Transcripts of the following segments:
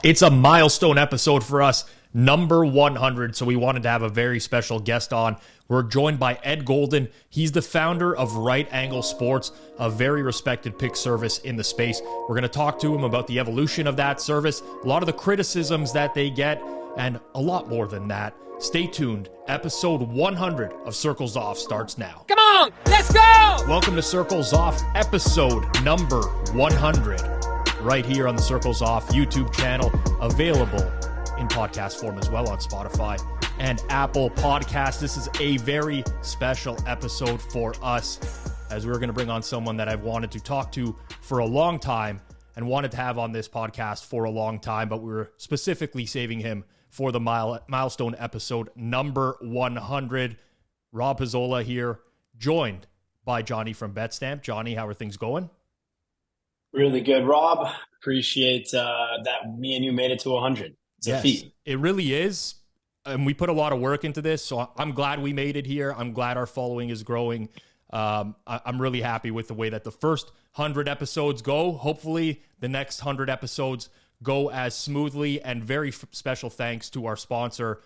It's a milestone episode for us, number 100. So we wanted to have a very special guest on. We're joined by Ed Golden. He's the founder of Right Angle Sports, a very respected pick service in the space. We're going to talk to him about the evolution of that service, a lot of the criticisms that they get, and a lot more than that. Stay tuned. Episode 100 of Circles Off starts now. Come on, let's go! Welcome to Circles Off, episode number 100. Right here on the Circles Off YouTube channel, available in podcast form as well on Spotify and Apple Podcasts. This is a very special episode for us, as we're going to bring on someone that I've wanted to talk to for a long time and wanted to have on this podcast for a long time, but we were specifically saving him for the milestone episode number 100. Rob Pizzola here, joined by Johnny from Betstamp. Johnny, how are things going? Really good, Rob. Appreciate that me and you made it to 100. It's a feat. It really is. And we put a lot of work into this, so I'm glad we made it here. I'm glad our following is growing. I'm really happy with the way that the first 100 episodes go. Hopefully, the next 100 episodes go as smoothly, and very special thanks to our sponsor.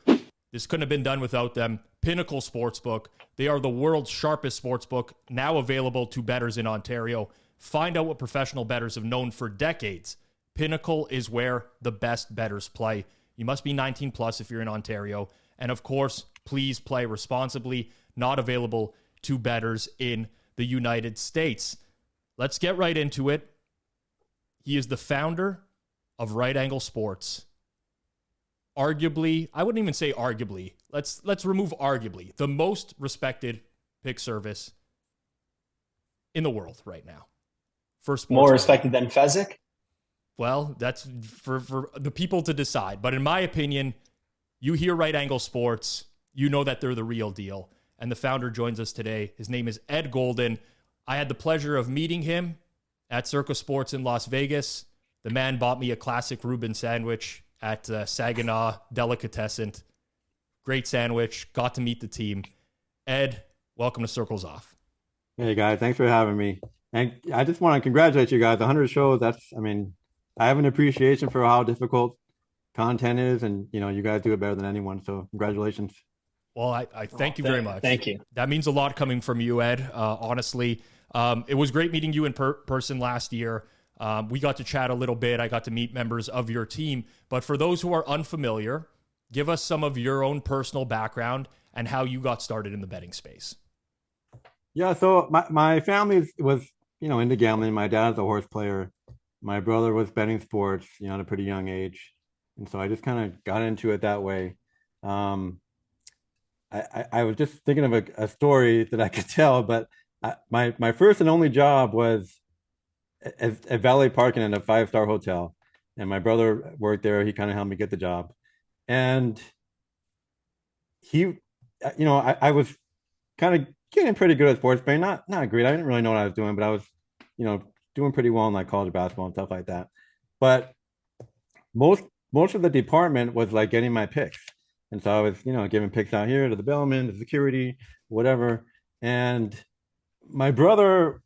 This couldn't have been done without them. Pinnacle Sportsbook. They are the world's sharpest sportsbook, now available to bettors in Ontario. Find out what professional bettors have known for decades. Pinnacle is where the best bettors play. You must be 19 plus if you're in Ontario. And of course, please play responsibly. Not available to bettors in the United States. Let's get right into it. He is the founder of Right Angle Sports. Arguably, I wouldn't even say arguably. Let's remove arguably. The most respected pick service in the world right now. For sports, more respected than Fezzik? Well, that's for the people to decide. But in my opinion, you hear Right Angle Sports, you know that they're the real deal. And the founder joins us today. His name is Ed Golden. I had the pleasure of meeting him at Circus Sports in Las Vegas. The man bought me a classic Reuben sandwich at Saginaw Delicatessen. Great sandwich. Got to meet the team. Ed, welcome to Circles Off. Hey, guys. Thanks for having me. And I just want to congratulate you guys. 100 shows. I have an appreciation for how difficult content is, and you guys do it better than anyone. So congratulations. Well, I thank you very much. Thank you. That means a lot coming from you, Ed. Honestly, it was great meeting you in person last year. We got to chat a little bit. I got to meet members of your team. But for those who are unfamiliar, give us some of your own personal background and how you got started in the betting space. Yeah. So my family was into gambling. My dad's a horse player. My brother was betting sports, at a pretty young age. And so I just kind of got into it that way. I was just thinking of a story that I could tell, but my first and only job was at valet parking at a 5-star hotel. And my brother worked there. He kind of helped me get the job. And I was kind of getting pretty good at sports betting. Not great. I didn't really know what I was doing, but I was, doing pretty well in like college basketball and stuff like that. But most of the department was like getting my picks. And so I was, giving picks out here to the bellman, the security, whatever. And my brother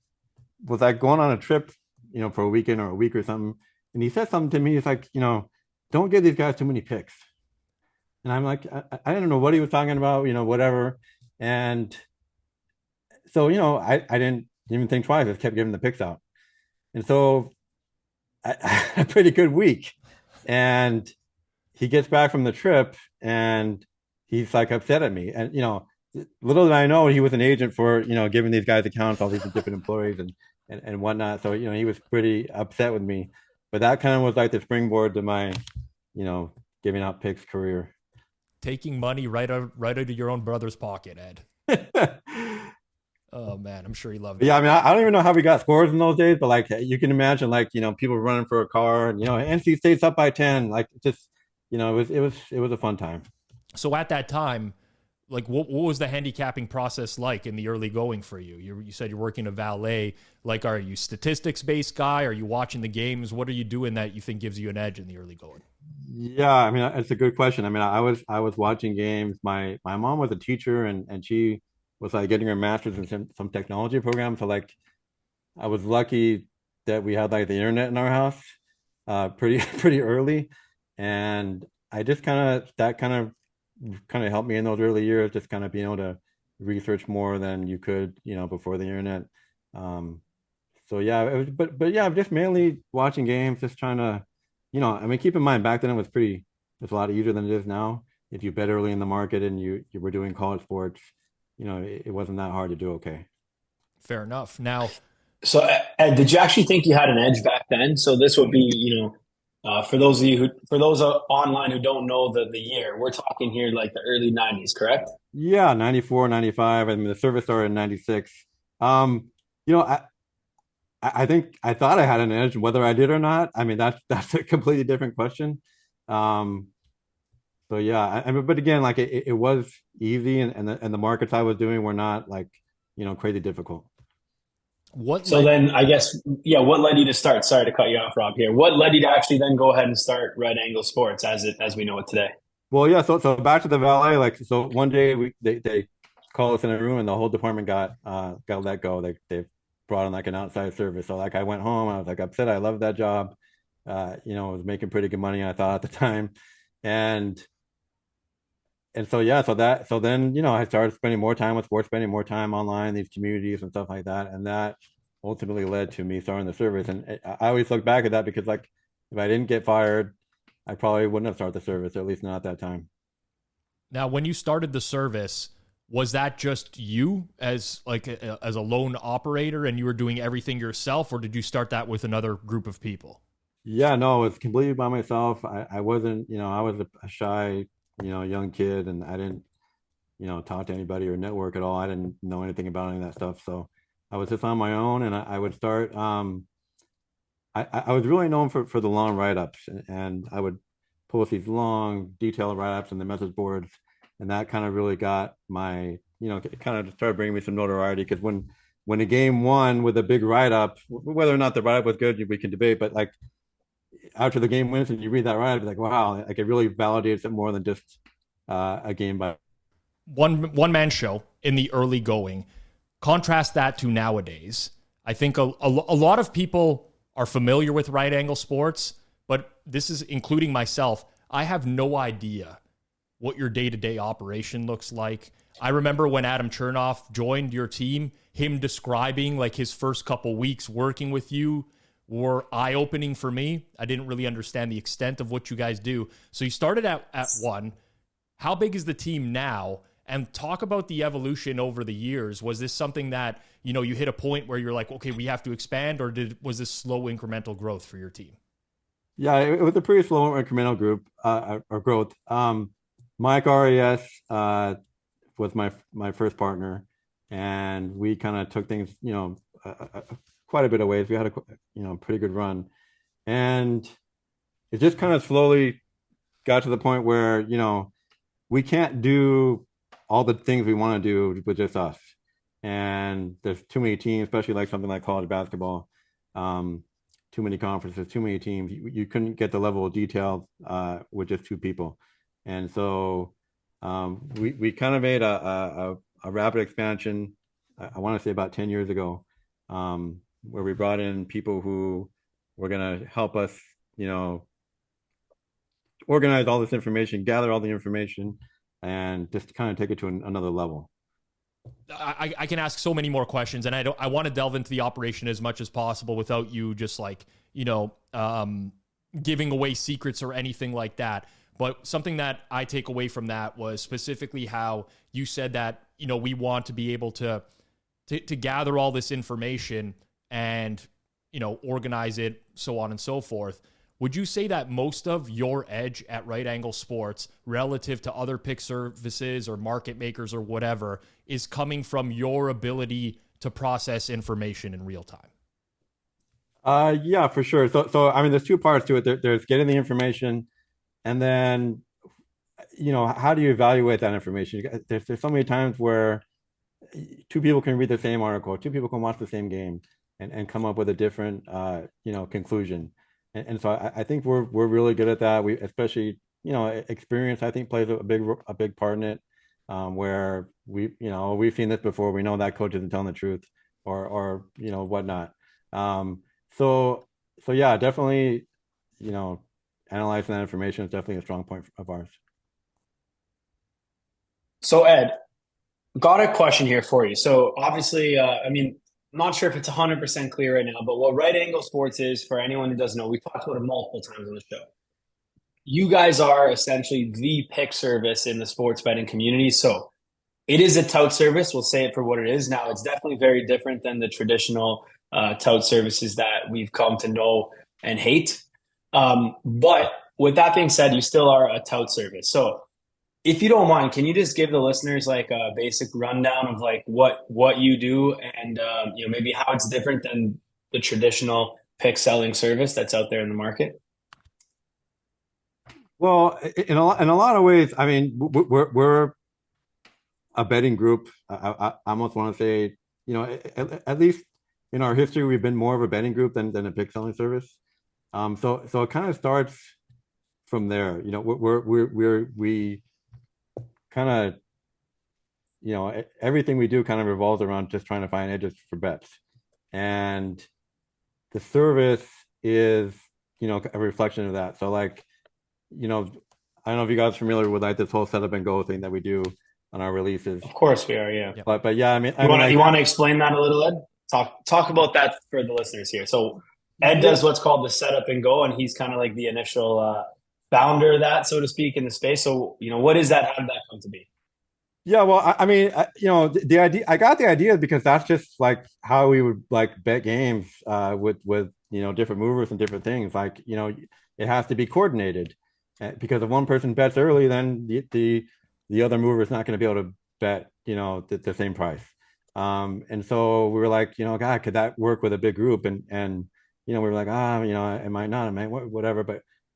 was like going on a trip, for a weekend or a week or something. And he said something to me. He's like, don't give these guys too many picks. And I'm like, I don't know what he was talking about, whatever. And so, I didn't even think twice. I just kept giving the picks out. And so I had a pretty good week. And he gets back from the trip and he's like upset at me. And, little did I know he was an agent for, giving these guys accounts, all these different employees and whatnot. So, he was pretty upset with me. But that kind of was like the springboard to my, giving out picks career. Taking money right out of your own brother's pocket, Ed. Oh man, I'm sure he loved it. Yeah, I don't even know how we got scores in those days, but like you can imagine, like people running for a car, and NC State's up by 10, like just it was a fun time. So at that time, like what was the handicapping process like in the early going for you? You said you're working a valet. Like, are you statistics based guy? Are you watching the games? What are you doing that you think gives you an edge in the early going? Yeah, it's a good question. I was watching games. My mom was a teacher, and she was like getting her master's in some technology program. So like I was lucky that we had like the internet in our house pretty early. And I just kind of helped me in those early years, just kind of being able to research more than you could, before the internet. Um, so yeah, it was, but yeah, just mainly watching games, just trying to, I mean, keep in mind back then it was a lot easier than it is now. If you bet early in the market and you were doing college sports, it wasn't that hard to do okay. Fair enough. Now, So, Ed, did you actually think you had an edge back then? So this would be, for those of you for those online who don't know the year, we're talking here like the early '90s, correct? Yeah, 94, 95. I mean, the service started in 96. Um, you know, I think I thought I had an edge, whether I did or not. I mean, that's a completely different question. Um, so yeah, mean, but again, like it was easy, and the markets I was doing were not like, crazy difficult. what So led then I guess, yeah, what led you to start? Sorry to cut you off, Rob, here. What led you to actually then go ahead and start Red Angle Sports as we know it today? Well, yeah. So back to the valet. Like, so one day they called us in a room, and the whole department got let go. They brought in like an outside service. So like I went home. I was like upset. I loved that job. I was making pretty good money, I thought, at the time, and so yeah. So then I started spending more time with sports, spending more time online, these communities and stuff like that, and that ultimately led to me starting the service. And I always look back at that because like if I didn't get fired, I probably wouldn't have started the service, or at least not at that time. Now, when you started the service, was that just you as like as a lone operator and you were doing everything yourself, or did you start that with another group of people? Yeah, no, it's completely by myself. I wasn't, I was a shy, young kid, and I didn't, talk to anybody or network at all. I didn't know anything about any of that stuff. So I was just on my own, and I would start. I was really known for the long write-ups, and I would post these long, detailed write-ups in the message boards, and that kind of really got my, it kind of started bringing me some notoriety because when the game won with a big write-up, whether or not the write-up was good, we can debate, but like after the game wins and you read that write-up, like wow, like it really validates it more than just a game by One man show in the early going. Contrast that to nowadays. I think a lot of people are familiar with right angle sports, but this is including myself. I have no idea what your day-to-day operation looks like. I remember when Adam Chernoff joined your team, him describing like his first couple weeks working with you were eye-opening for me. I didn't really understand the extent of what you guys do. So you started at one. How big is the team now? And talk about the evolution over the years. Was this something that, you hit a point where you're like, okay, we have to expand, or was this slow incremental growth for your team? Yeah, it was a pretty slow incremental group or growth. Mike RAS was my first partner, and we kind of took things, quite a bit of ways. We had a pretty good run, and it just kind of slowly got to the point where we can't do all the things we want to do with just us, and there's too many teams, especially like something like college basketball. Too many conferences, too many teams. You couldn't get the level of detail with just two people, and so we kind of made a rapid expansion. I want to say about 10 years ago, where we brought in people who were going to help us, organize all this information, gather all the information, and just kind of take it to another level. I can ask so many more questions, and I want to delve into the operation as much as possible without you just like giving away secrets or anything like that. But something that I take away from that was specifically how you said that we want to be able to gather all this information and organize it, so on and so forth. Would you say that most of your edge at Right Angle Sports relative to other pick services or market makers or whatever is coming from your ability to process information in real time? Yeah, for sure. So I mean, there's two parts to it. There's getting the information, and then how do you evaluate that information? There's so many times where two people can read the same article, two people can watch the same game, and come up with a different conclusion. And so I think we're really good at that. We especially experience, I think, plays a big part in it. Where we've seen this before. We know that coach isn't telling the truth, or whatnot. So yeah, definitely, analyzing that information is definitely a strong point of ours. So Ed, got a question here for you. So obviously, I mean, I'm not sure if it's 100% clear right now, but what Right Angle Sports is, for anyone who doesn't know, we talked about it multiple times on the show. You guys are essentially the pick service in the sports betting community. So it is a tout service. We'll say it for what it is. Now, it's definitely very different than the traditional tout services that we've come to know and hate. But with that being said, you still are a tout service. So if you don't mind, can you just give the listeners like a basic rundown of like what you do and maybe how it's different than the traditional pick selling service that's out there in the market? Well, in a lot of ways, I mean, we're a betting group. I almost want to say, at least in our history, we've been more of a betting group than a pick selling service. So it kind of starts from there. We kind of, everything we do kind of revolves around just trying to find edges for bets, and the service is, a reflection of that. So like, I don't know if you guys are familiar with like this whole setup and go thing that we do on our releases. Of course we are, yeah. But yeah, I mean, you want to explain that a little, Ed? Talk about that for the listeners here. So Ed does what's called the setup and go, and he's kind of like the initial founder of that, so to speak, in the space. So, what is that? How did that come to be? Yeah, well, I mean, the idea, I got the idea because that's just like how we would like bet games with different movers and different things. Like, it has to be coordinated, because if one person bets early, then the other mover is not going to be able to bet, the same price. And so we were like, God, could that work with a big group? And we were like, it might not, it might, whatever.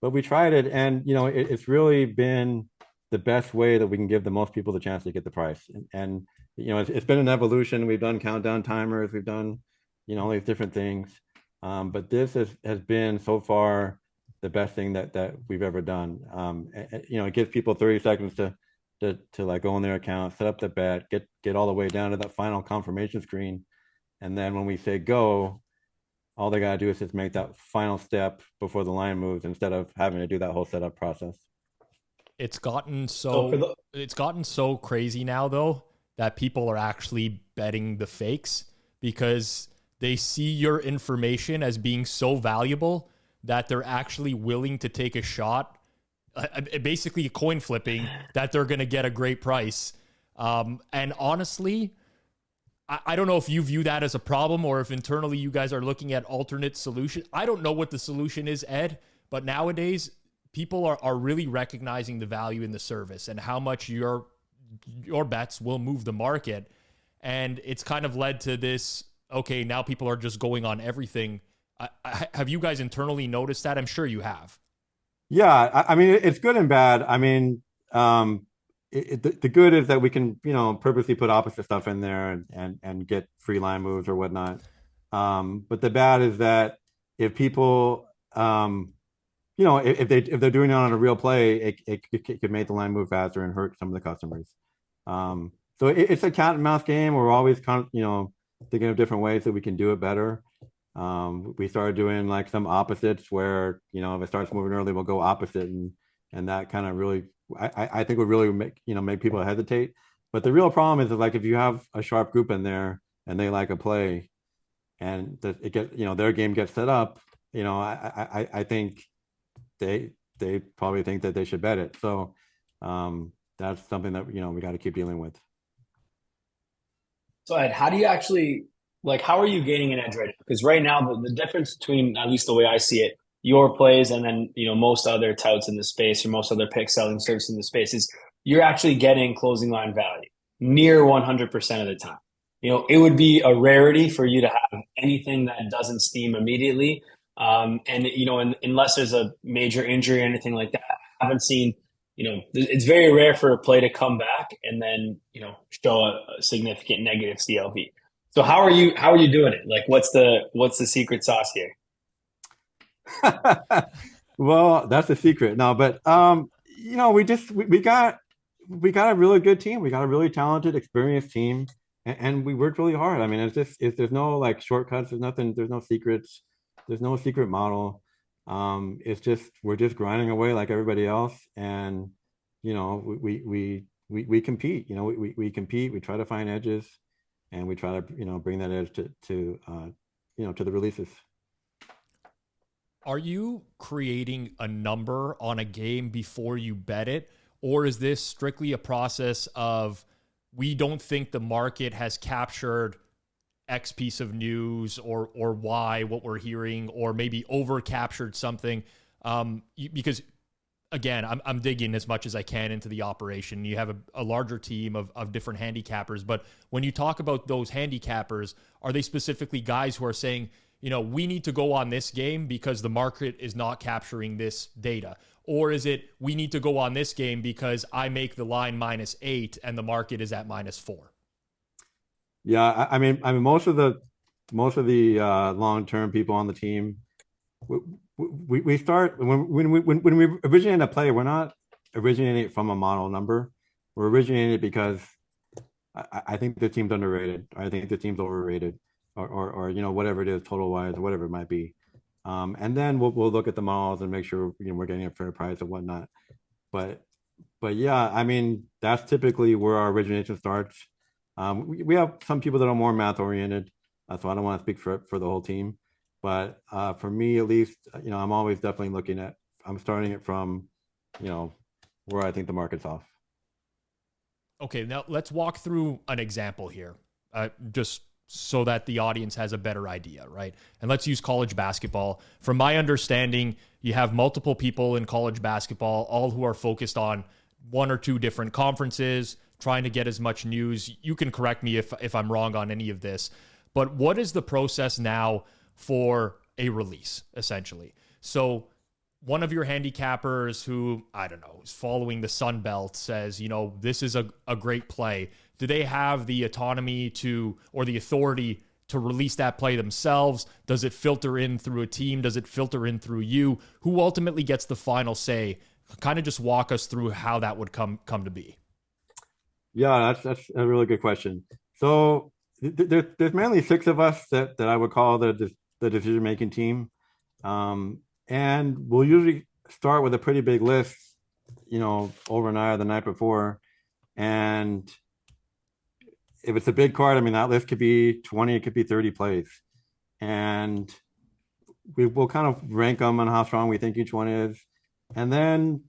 But we tried it, and it's really been the best way that we can give the most people the chance to get the price. And it's been an evolution. We've done countdown timers, we've done all these different things, but this has been so far the best thing that we've ever done. It gives people 30 seconds to like go on their account, set up the bet, get all the way down to that final confirmation screen, and then when we say go, all they got to do is just make that final step before the line moves, instead of having to do that whole setup process. It's gotten so crazy now, though, that people are actually betting the fakes because they see your information as being so valuable that they're actually willing to take a shot, basically coin flipping, that they're going to get a great price. And honestly, I don't know if you view that as a problem or if internally you guys are looking at alternate solutions. I don't know what the solution is, Ed, but nowadays people are really recognizing the value in the service and how much your bets will move the market. And it's kind of led to this, okay, now people are just going on everything. Have you guys internally noticed that? I'm sure you have. Yeah, I mean, it's good and bad. I mean, the good is that we can, purposely put opposite stuff in there and get free line moves or whatnot. But the bad is that if people, if they're doing it on a real play, it could make the line move faster and hurt some of the customers. So it's a cat and mouse game. We're always thinking of different ways that we can do it better. We started doing like some opposites where, if it starts moving early, we'll go opposite, and that kind of really, I think would really make people hesitate. But the real problem is like if you have a sharp group in there and they like a play, and their game gets set up, I think they probably think that they should bet it. So that's something that we got to keep dealing with. So Ed, how do you actually, like, how are you gaining an edge right now? Because right now the difference between, at least the way I see it, your plays and then most other touts in the space or most other pick selling services in the space is you're actually getting closing line value near 100% of the time. It would be a rarity for you to have anything that doesn't steam immediately. And unless there's a major injury or anything like that, I haven't seen, it's very rare for a play to come back and then, show a significant negative CLV. So how are you doing it? Like, what's the secret sauce here? Well, that's a secret. No, but we got a really good team. We got a really talented, experienced team, and we worked really hard. I mean, there's no like shortcuts. There's no secrets. There's no secret model. It's just we're just grinding away like everybody else, and we compete. We compete. We try to find edges, and we try to bring that edge to the releases. Are you creating a number on a game before you bet it? Or is this strictly a process of we don't think the market has captured X piece of news or Y, what we're hearing, or maybe over captured something? Because again, I'm digging as much as I can into the operation. You have a larger team of different handicappers, but when you talk about those handicappers, are they specifically guys who are saying, we need to go on this game because the market is not capturing this data? Or is it, we need to go on this game because I make the line -8 and the market is at -4? Yeah, I mean, most of the long-term people on the team, we start when we originate a play, we're not originating it from a model number. We're originating it because I think the team's underrated. I think the team's overrated, or whatever it is, total wise, or whatever it might be. And then we'll look at the models and make sure we're getting a fair price and whatnot. But yeah, I mean, that's typically where our origination starts. We have some people that are more math oriented, so I don't want to speak for the whole team. But for me, at least, I'm always definitely I'm starting it from, where I think the market's off. Okay, now let's walk through an example here, just so that the audience has a better idea, right? And let's use college basketball. From my understanding, you have multiple people in college basketball, all who are focused on one or two different conferences, trying to get as much news. You can correct me if I'm wrong on any of this, but what is the process now for a release, essentially? So one of your handicappers who, I don't know, is following the Sun Belt says, this is a great play. Do they have the autonomy or the authority to release that play themselves? Does it filter in through a team? Does it filter in through you? Who ultimately gets the final say? Kind of just walk us through how that would come to be. Yeah, that's a really good question. So there's mainly 6 of us that I would call the decision-making team. And we'll usually start with a pretty big list, overnight or the night before. And if it's a big card, I mean, that list could be 20, it could be 30 plays. And we'll kind of rank them on how strong we think each one is. And then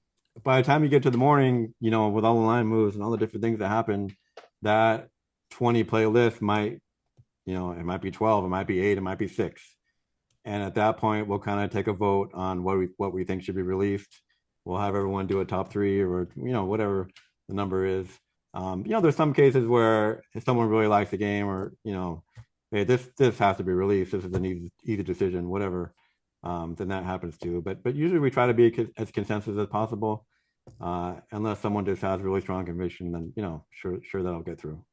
by the time you get to the morning, with all the line moves and all the different things that happen, that 20 play list might, it might be 12, it might be 8, it might be 6. And at that point, we'll kind of take a vote on what we think should be released. We'll have everyone do a top 3 or, whatever the number is. There's some cases where if someone really likes the game or, hey, this has to be released, this is an easy decision, whatever, then that happens too. But usually we try to be as consensus as possible, unless someone just has really strong conviction, then, sure that'll get through.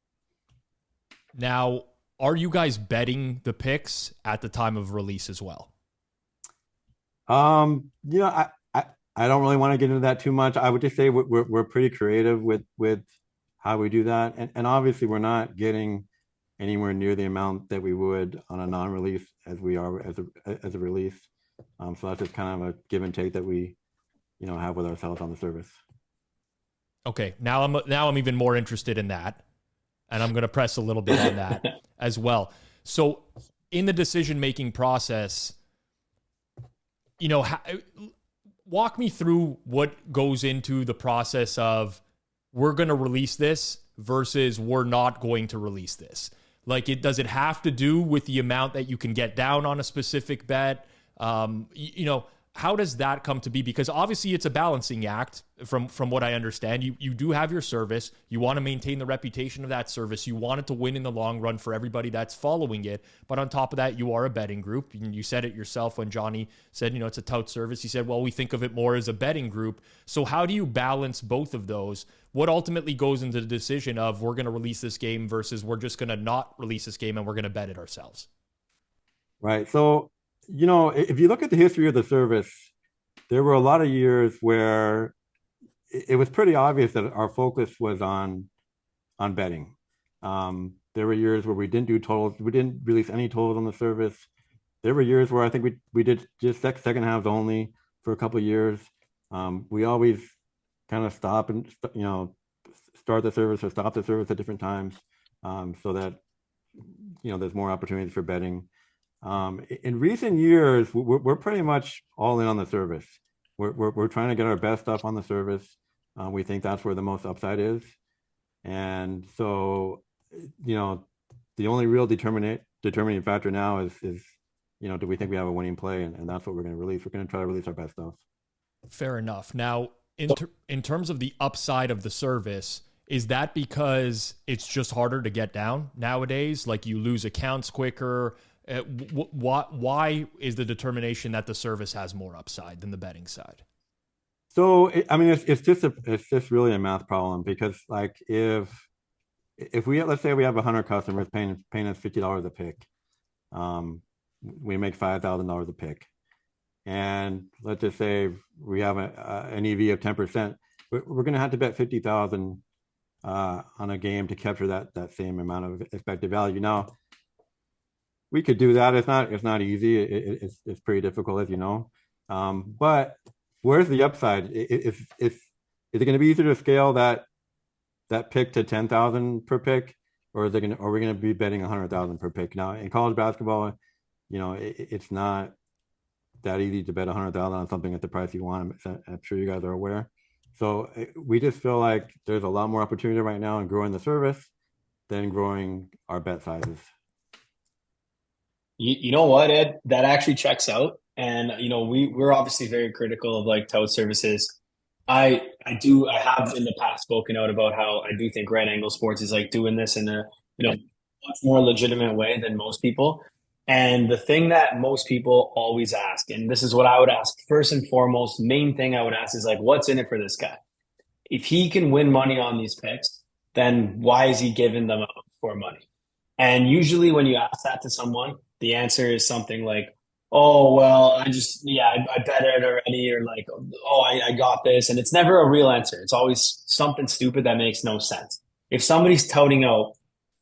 Now, are you guys betting the picks at the time of release as well? I don't really want to get into that too much. I would just say we're pretty creative with how we do that, and obviously we're not getting anywhere near the amount that we would on a non-release as we are as a release. So that's just kind of a give and take that we have with ourselves on the service. Okay, now I'm even more interested in that, and I'm going to press a little bit on that as well. So in the decision-making process, walk me through what goes into the process of we're going to release this versus we're not going to release this. Like, does it have to do with the amount that you can get down on a specific bet? How does that come to be? Because obviously it's a balancing act from what I understand. You do have your service. You want to maintain the reputation of that service. You want it to win in the long run for everybody that's following it. But on top of that, you are a betting group. You said it yourself when Johnny said, it's a tout service. He said, well, we think of it more as a betting group. So how do you balance both of those? What ultimately goes into the decision of we're going to release this game versus we're just going to not release this game and we're going to bet it ourselves? Right. So, if you look at the history of the service, there were a lot of years where it was pretty obvious that our focus was on betting. There were years where we didn't do totals. We didn't release any totals on the service. there were years where I think we did just second halves only for a couple of years. We always kind of stop and start the service or stop the service at different times, so that there's more opportunities for betting. In recent years, we're pretty much all in on the service. We're trying to get our best stuff on the service. We think that's where the most upside is, and so the only real determining factor now is do we think we have a winning play, and that's what we're going to release. We're going to try to release our best stuff. Fair enough. Now, in terms of the upside of the service, is that because it's just harder to get down nowadays? Like you lose accounts quicker? Why is the determination that the service has more upside than the betting side? So it's just really a math problem, because like if let's say we have 100 customers paying us $50 a pick, we make $5,000 a pick, and let's just say we have an EV of 10%, we're going to have to bet 50,000 on a game to capture that same amount of expected value. Now, we could do that. It's not easy. It's pretty difficult, as you know. But where's the upside? Is it going to be easier to scale that pick to 10,000 per pick, or are we going to be betting 100,000 per pick? Now, in college basketball, it's not that easy to bet 100,000 on something at the price you want. I'm sure you guys are aware. So we just feel like there's a lot more opportunity right now in growing the service than growing our bet sizes. You know what, Ed? That actually checks out. And we're obviously very critical of like tout services. I have in the past spoken out about how I do think Right Angle Sports is like doing this in a much more legitimate way than most people. And the thing that most people always ask, and this is what I would ask first and foremost, main thing I would ask is like, what's in it for this guy? If he can win money on these picks, then why is he giving them out for money? And usually when you ask that to someone, the answer is something like, oh, well, I bet it already, or like, oh, I got this. And it's never a real answer. It's always something stupid that makes no sense. If somebody's touting out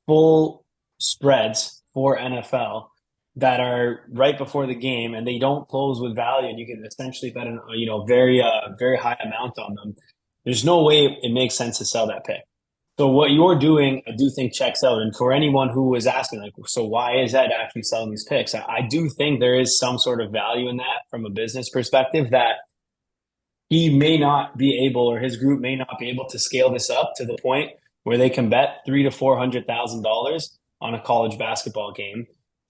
full spreads for NFL that are right before the game and they don't close with value, and you can essentially bet very high amount on them, there's no way it makes sense to sell that pick. So what you're doing, I do think checks out. And for anyone who was asking, like, so why is that actually selling these picks? I do think there is some sort of value in that from a business perspective, that he may not be able, or his group may not be able to scale this up to the point where they can bet $300,000 to $400,000 on a college basketball game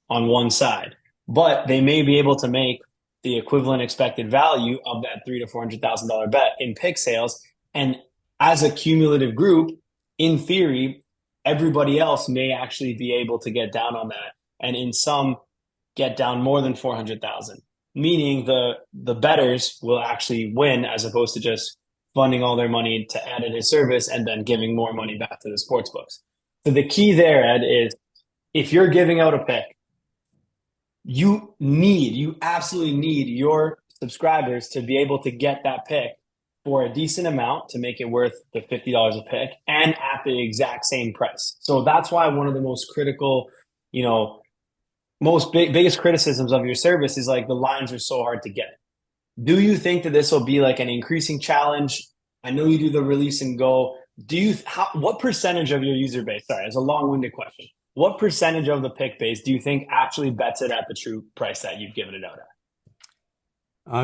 on one side, but they may be able to make the equivalent expected value of that $300,000 to $400,000 bet in pick sales. And as a cumulative group, in theory, everybody else may actually be able to get down on that, and in some get down more than 400,000, meaning the bettors will actually win, as opposed to just funding all their money to add in his service and then giving more money back to the sports books. So the key there, Ed, is if you're giving out a pick, you absolutely need your subscribers to be able to get that pick for a decent amount to make it worth the $50 a pick and at the exact same price. So that's why one of the most critical, biggest criticisms of your service is like the lines are so hard to get. Do you think that this will be like an increasing challenge? I know you do the release and go. What percentage of your user base, sorry, it's a long-winded question, what percentage of the pick base do you think actually bets it at the true price that you've given it out at?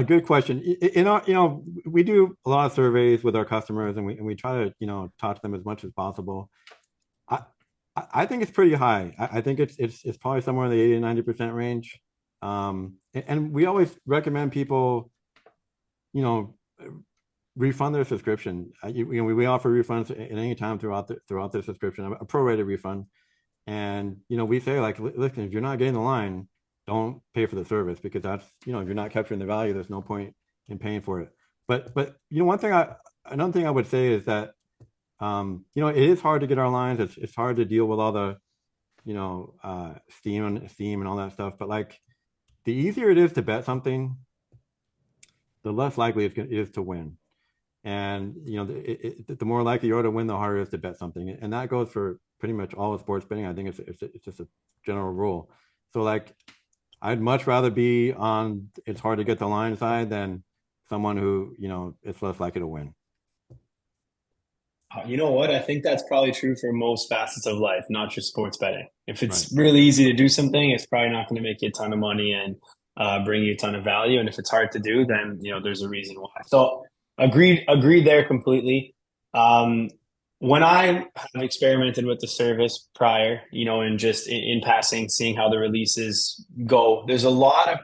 Good question. We do a lot of surveys with our customers, and we try to talk to them as much as possible. I think it's pretty high. I think it's probably somewhere in the 80 to 90% range. And we always recommend people, refund their subscription. We offer refunds at any time throughout their subscription, a prorated refund. And we say, like, listen, if you're not getting the line, don't pay for the service, because that's, if you're not capturing the value, there's no point in paying for it. But another thing I would say is that it is hard to get our lines. It's hard to deal with all the steam and all that stuff. But like, the easier it is to bet something, the less likely it is to win. And the more likely you are to win, the harder it is to bet something. And that goes for pretty much all of sports betting. I think it's just a general rule. So like, I'd much rather be on it's hard to get the line side than someone who, it's less likely to win. You know what? I think that's probably true for most facets of life, not just sports betting. If Right. it's really easy to do something, it's probably not going to make you a ton of money and bring you a ton of value. And if it's hard to do, then there's a reason why. So agreed there completely. When I have experimented with the service prior, and just in passing, seeing how the releases go, there's a lot of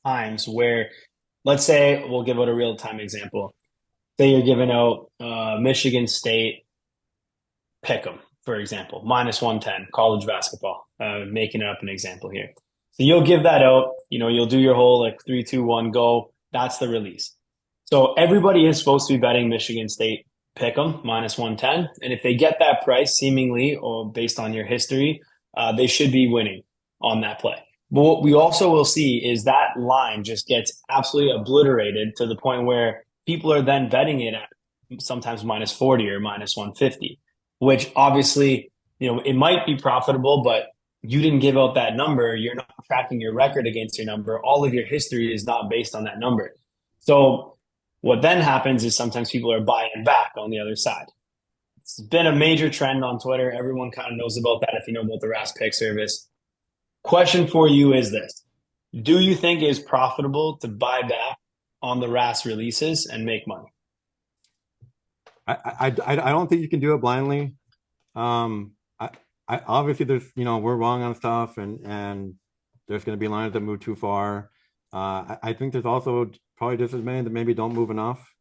times where, let's say, we'll give out a real time example. Say you're giving out Michigan State Pick'em, for example, -110 college basketball. Making up an example here. So you'll give that out. You'll do your whole like 3, 2, 1, go. That's the release. So everybody is supposed to be betting Michigan State Pick'em -110, and if they get that price, seemingly or based on your history, they should be winning on that play. But what we also will see is that line just gets absolutely obliterated to the point where people are then betting it at sometimes -40 or -150, which obviously, it might be profitable, but you didn't give out that number. You're not tracking your record against your number. All of your history is not based on that number. So what then happens is sometimes people are buying back on the other side. It's been a major trend on Twitter. Everyone kind of knows about that if you know about the RAS Pick service. Question for you is this. Do you think it is profitable to buy back on the RAS releases and make money? I don't think you can do it blindly. I obviously there's we're wrong on stuff and there's going to be lines that move too far. I think there's also probably just as many that maybe don't move enough.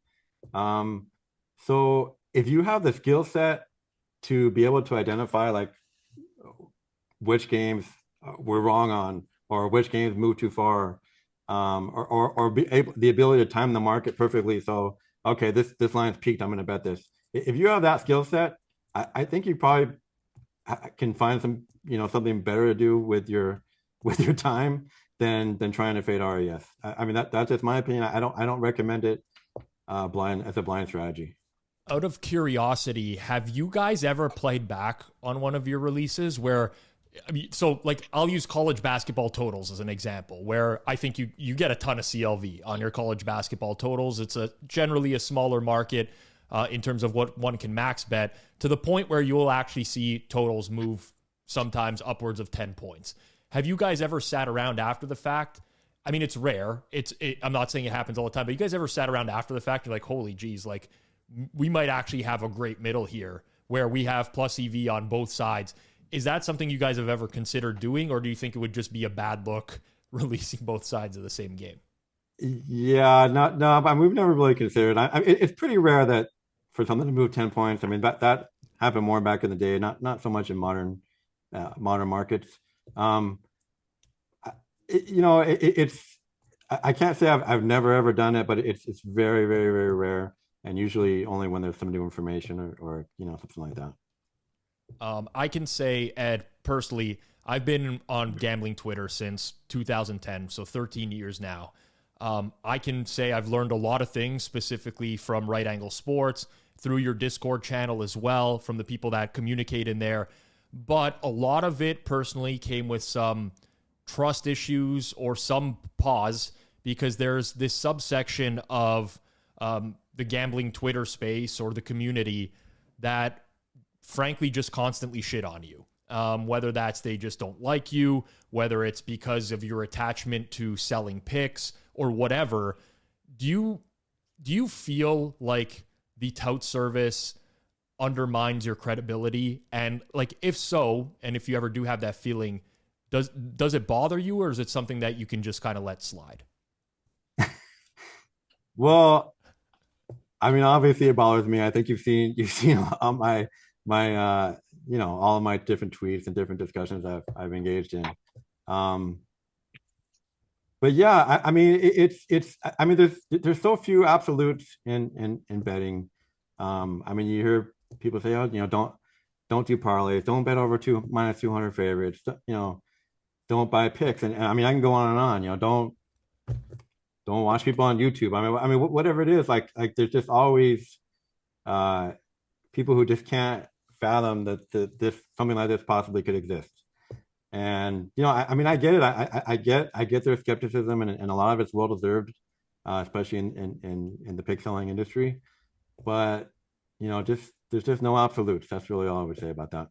So if you have the skill set to be able to identify like which games we're wrong on or which games move too far, or be able the ability to time the market perfectly. So okay, this line's peaked. I'm going to bet this. If you have that skill set, I think you probably can find some something better to do with your time than trying to fade RAS. I mean that's just my opinion. I don't recommend it blind as a blind strategy. Out of curiosity, have you guys ever played back on one of your releases where, so like I'll use college basketball totals as an example, where I think you get a ton of CLV on your college basketball totals. It's generally a smaller market in terms of what one can max bet, to the point where you'll actually see totals move sometimes upwards of 10 points. Have you guys ever sat around after the fact? I mean, it's rare. I'm not saying it happens all the time, but you guys ever sat around after the fact? You're like, holy geez, like we might actually have a great middle here where we have plus EV on both sides. Is that something you guys have ever considered doing, or do you think it would just be a bad look releasing both sides of the same game? Yeah, no, but we've never really considered. It's pretty rare that for something to move 10 points. I mean, that happened more back in the day, not so much in modern markets. It's I can't say I've never ever done it, but it's very, very, very rare, and usually only when there's some new information or something like that. I can say, Ed, personally, I've been on gambling Twitter since 2010, so 13 years now. I can say I've learned a lot of things, specifically from Right Angle Sports, through your Discord channel as well, from the people that communicate in there. But a lot of it personally came with some trust issues or some pause, because there's this subsection of the gambling Twitter space or the community that frankly just constantly shit on you. Whether that's they just don't like you, whether it's because of your attachment to selling picks or whatever. Do you feel like the tout service undermines your credibility? And like, if so, and if you ever do have that feeling, does it bother you, or is it something that you can just kind of let slide? Well, I mean, obviously it bothers me. I think you've seen all my all of my different tweets and different discussions I've engaged in. But yeah, I mean, I mean, there's so few absolutes in betting. I mean, you hear people say, oh, don't do parlays, don't bet over -200 favorites, don't buy picks, and I mean, I can go on and on. Don't watch people on YouTube. I mean, whatever it is, like there's just always people who just can't fathom that this something like this possibly could exist. And I mean, I get it. I get their skepticism, and a lot of it's well deserved, especially in the pig selling industry. But just there's just no absolutes. That's really all I would say about that.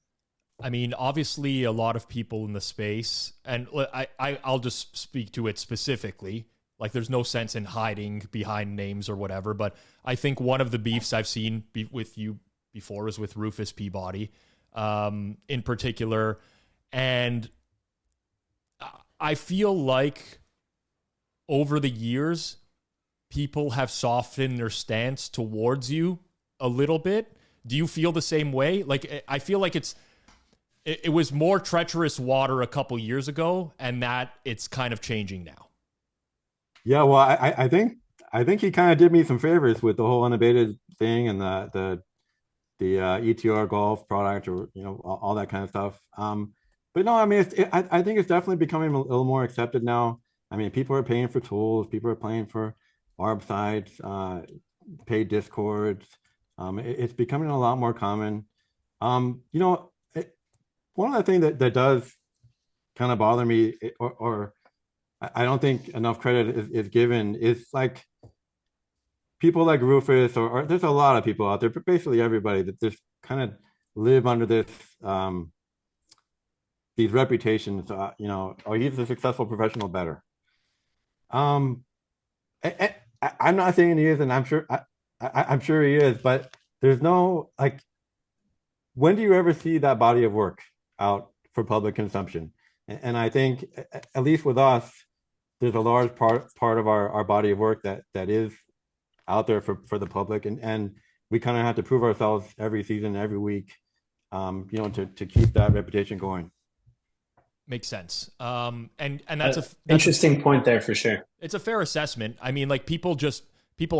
I mean, obviously, a lot of people in the space, and I'll just speak to it specifically. Like, there's no sense in hiding behind names or whatever. But I think one of the beefs I've seen with you before is with Rufus Peabody, in particular, and I feel like over the years, people have softened their stance towards you a little bit. Do you feel the same way? Like, I feel like it was more treacherous water a couple years ago, and that it's kind of changing now. Yeah, well, I think he kind of did me some favors with the whole unabated thing and the ETR golf product, or all that kind of stuff. But no, I mean, I think it's definitely becoming a little more accepted now. I mean, people are paying for tools, people are paying for ARB sites, paid discords. It's becoming a lot more common. One of the things that does kind of bother me, or I don't think enough credit is given, is like people like Rufus, or there's a lot of people out there, but basically everybody that just kind of live under this these reputations. Oh, he's a successful professional bettor. I'm not saying he is, and I'm sure he is, but there's no, like, when do you ever see that body of work out for public consumption? And I think, at least with us, there's a large part of our body of work that is out there for the public, and we kind of have to prove ourselves every season, every week, to keep that reputation going. Makes sense. And that's that's interesting point there for sure. It's a fair assessment. I mean, like, people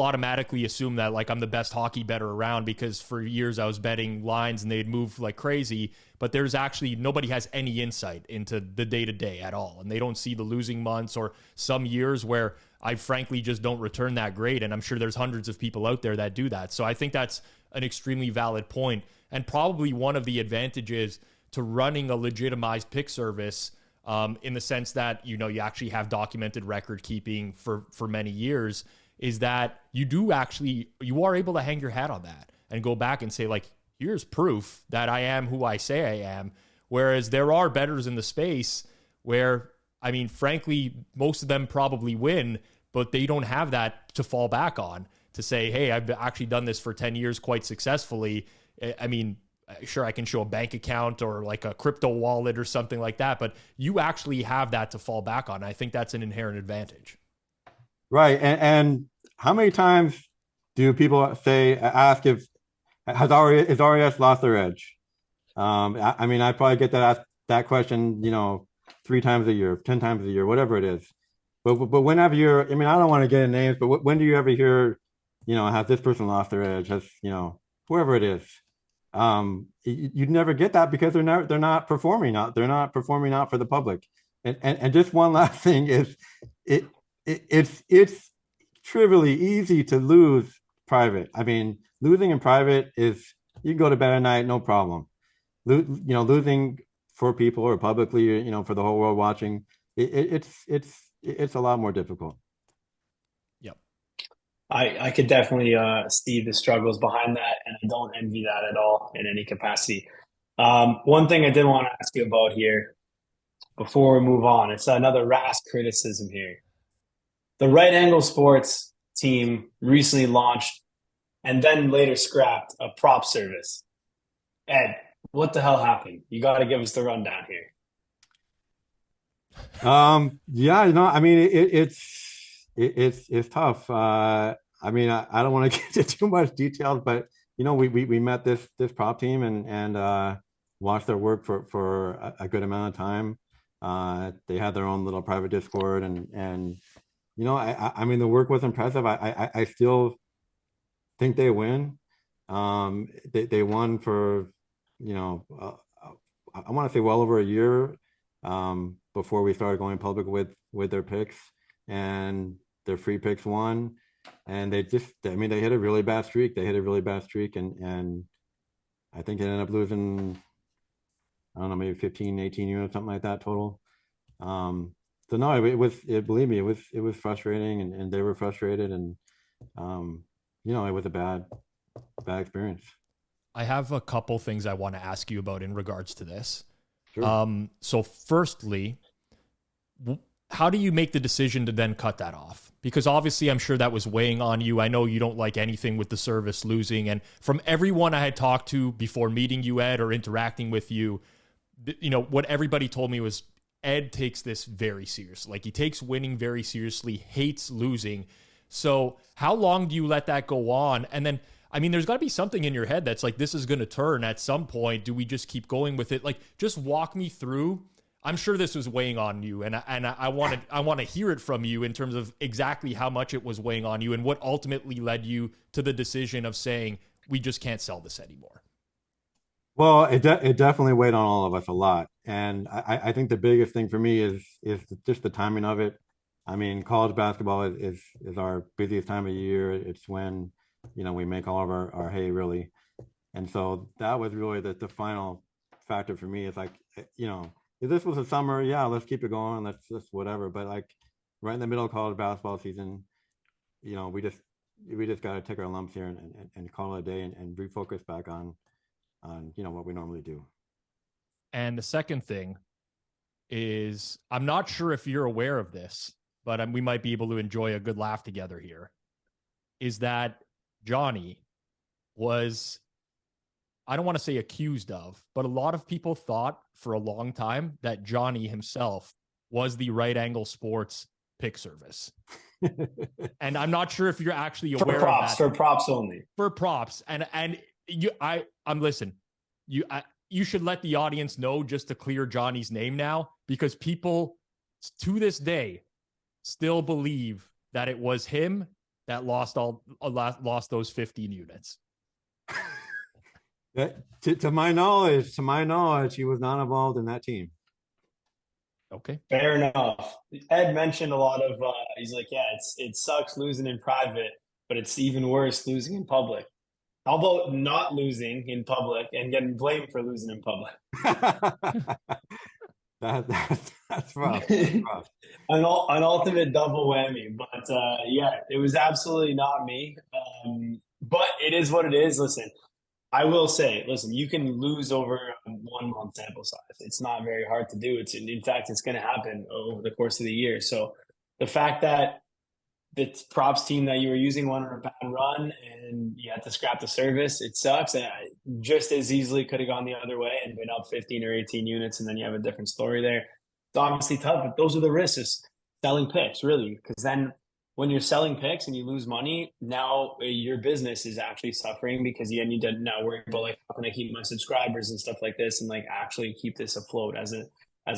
automatically assume that, like, I'm the best hockey bettor around because for years I was betting lines and they'd move like crazy, but there's actually nobody has any insight into the day-to-day at all. And they don't see the losing months or some years where I frankly just don't return that great. And I'm sure there's hundreds of people out there that do that. So I think that's an extremely valid point, and probably one of the advantages to running a legitimized pick service, in the sense that, you actually have documented record keeping for many years, is that you are able to hang your hat on that and go back and say, like, here's proof that I am who I say I am. Whereas there are bettors in the space where, I mean, frankly, most of them probably win, but they don't have that to fall back on to say, hey, I've actually done this for 10 years quite successfully. I mean, sure, I can show a bank account or like a crypto wallet or something like that, but you actually have that to fall back on. I think that's an inherent advantage. Right. And how many times do people ask if is RAS lost their edge? I mean, I probably get that question, 3 times a year, 10 times a year, whatever it is. But whenever I mean, I don't want to get in names, but when do you ever hear, has this person lost their edge? Has, whoever it is. You'd never get that because they're not performing out. They're not performing out for the public. And just one last thing is, it's trivially easy to lose private. I mean, losing in private is, you can go to bed at night, no problem. Losing for people or publicly, for the whole world watching, it's a lot more difficult. Yep. I could definitely see the struggles behind that, and I don't envy that at all in any capacity. One thing I did want to ask you about here before we move on, it's another RAS criticism here. The Right Angle Sports team recently launched and then later scrapped a prop service. Ed, what the hell happened? You got to give us the rundown here. Yeah, I mean, it's tough. I mean, I don't want to get into too much details, but we met this prop team and watched their work for a good amount of time. They had their own little private Discord, and I mean, the work was impressive. I still think they win. They won for I want to say well over a year before we started going public with their picks, and their free picks won. And they hit a really bad streak. And I think they ended up losing I don't know, maybe 15, 18 units, something like that total. So no, believe me, it was frustrating, and they were frustrated, and it was a bad experience. I have a couple things I want to ask you about in regards to this. Sure. So firstly, how do you make the decision to then cut that off? Because obviously I'm sure that was weighing on you. I know you don't like anything with the service losing. And from everyone I had talked to before meeting you, Ed, or interacting with you, what everybody told me was Ed takes this very seriously. Like, he takes winning very seriously, hates losing. So how long do you let that go on? And then, I mean, there's got to be something in your head that's like, this is going to turn at some point. Do we just keep going with it? Like, just walk me through. I'm sure this was weighing on you, and I want to hear it from you in terms of exactly how much it was weighing on you and what ultimately led you to the decision of saying, we just can't sell this anymore. Well, it definitely weighed on all of us a lot, and I think the biggest thing for me is just the timing of it. I mean, college basketball is our busiest time of year. It's when we make all of our hay, really, and so that was really the final factor for me. It's like, if this was a summer, yeah, let's keep it going, let's just whatever. But like right in the middle of college basketball season, we just got to take our lumps here and call it a day, and refocus back on what we normally do. And the second thing is, I'm not sure if you're aware of this, but we might be able to enjoy a good laugh together here, is that Johnny was, I don't want to say accused of, but a lot of people thought for a long time that Johnny himself was the Right Angle Sports pick service. And I'm not sure if you're actually aware of that. For props only. For props. And listen, you should let the audience know, just to clear Johnny's name now, because people to this day still believe that it was him that lost those 15 units. To my knowledge, he was not involved in that team. Okay, fair enough. Ed mentioned a lot of. He's like, yeah, it sucks losing in private, but it's even worse losing in public. How about not losing in public and getting blamed for losing in public? That's rough. An ultimate double whammy. But yeah, it was absolutely not me. But it is what it is. Listen, I will say, you can lose over a 1 month sample size. It's not very hard to do. In fact, it's going to happen over the course of the year. So the fact that the props team that you were using went on a bad run and you had to scrap the service, it sucks. And I just as easily could have gone the other way and been up 15 or 18 units, and then you have a different story there. It's obviously tough, but those are the risks of selling picks, really, because then when you're selling picks and you lose money, now your business is actually suffering, because you need to now worry about, like, how can I keep my subscribers and stuff like this, and like actually keep this afloat as